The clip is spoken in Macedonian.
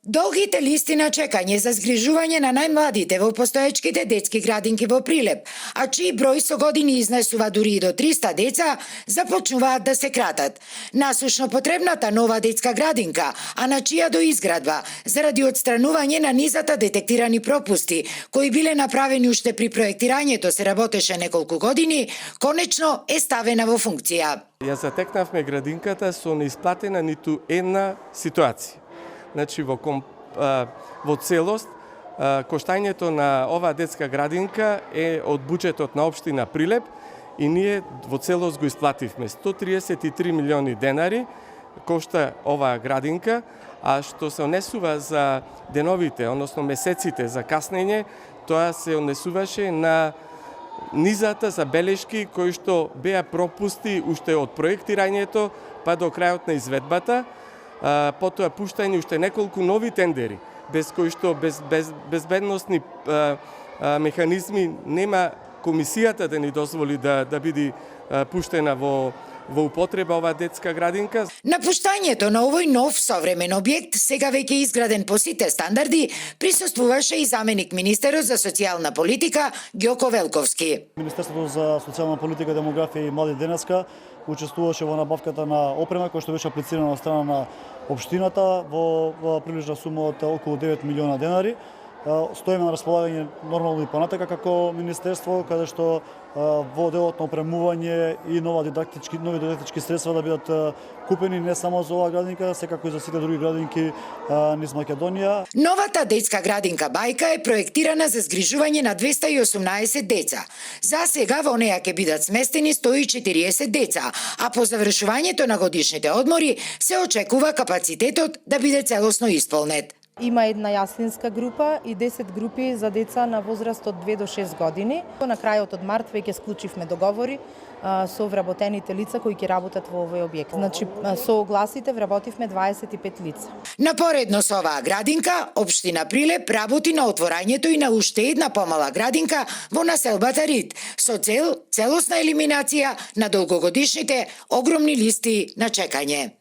Долгите листи на чекање за згрижување на најмладите во постоечките детски градинки во Прилеп, а чиј број со години изнесува дури и до 300 деца, започнуваат да се кратат. Насушно потребната нова детска градинка, а на чија доизградба, заради отстранување на низата детектирани пропусти, кои биле направени уште при проектирањето се работеше неколку години, конечно е ставена во функција. Ја затекнавме градинката со неисплатена ниту една ситуација. Значи, во целост, коштањето на оваа детска градинка е од буџетот на општина Прилеп и ние во целост го исплативме. 133 милиони денари кошта оваа градинка, а што се однесува за деновите, односно месеците за каснење, тоа се однесуваше на низата забелешки кои што беа пропусти уште од проектирањето па до крајот на изведбата, потоа пуштање уште неколку нови тендери, без кои што безбедносни механизми нема комисијата да ни дозволи да биде пуштена во употреба оваа детска градинка. Напуштањето на овој нов современ објект, сега веќе изграден по сите стандарди, присуствуваше и заменик министерот за социјална политика Ѓоко Велковски. Министерството за социјална политика, демографија и млади денеска учествуваше во набавката на опрема која што беше аплицирана од страна на општината во приближна сума од околу 9 милиона денари. Стоиме на располагање нормално и понатака како министерство, каде што во делот на опремување и нови дидактички средства да бидат купени не само за оваа градинка, секако и за сите други градинки низ Македонија. Новата детска градинка Бајка е проектирана за згрижување на 218 деца. За сега во неја ќе бидат сместени 140 деца, а по завршувањето на годишните одмори се очекува капацитетот да биде целосно исполнет. Има една јаслинска група и 10 групи за деца на возраст од 2 до 6 години. На крајот од март веќе склучивме договори со вработените лица кои ќе работат во овој објект. Значи, со огласите вработивме 25 лица. Напоредно со оваа градинка, општина Прилеп работи на отворањето и на уште една помала градинка во населбата Рид, со целосна елиминација на долгогодишните огромни листи на чекање.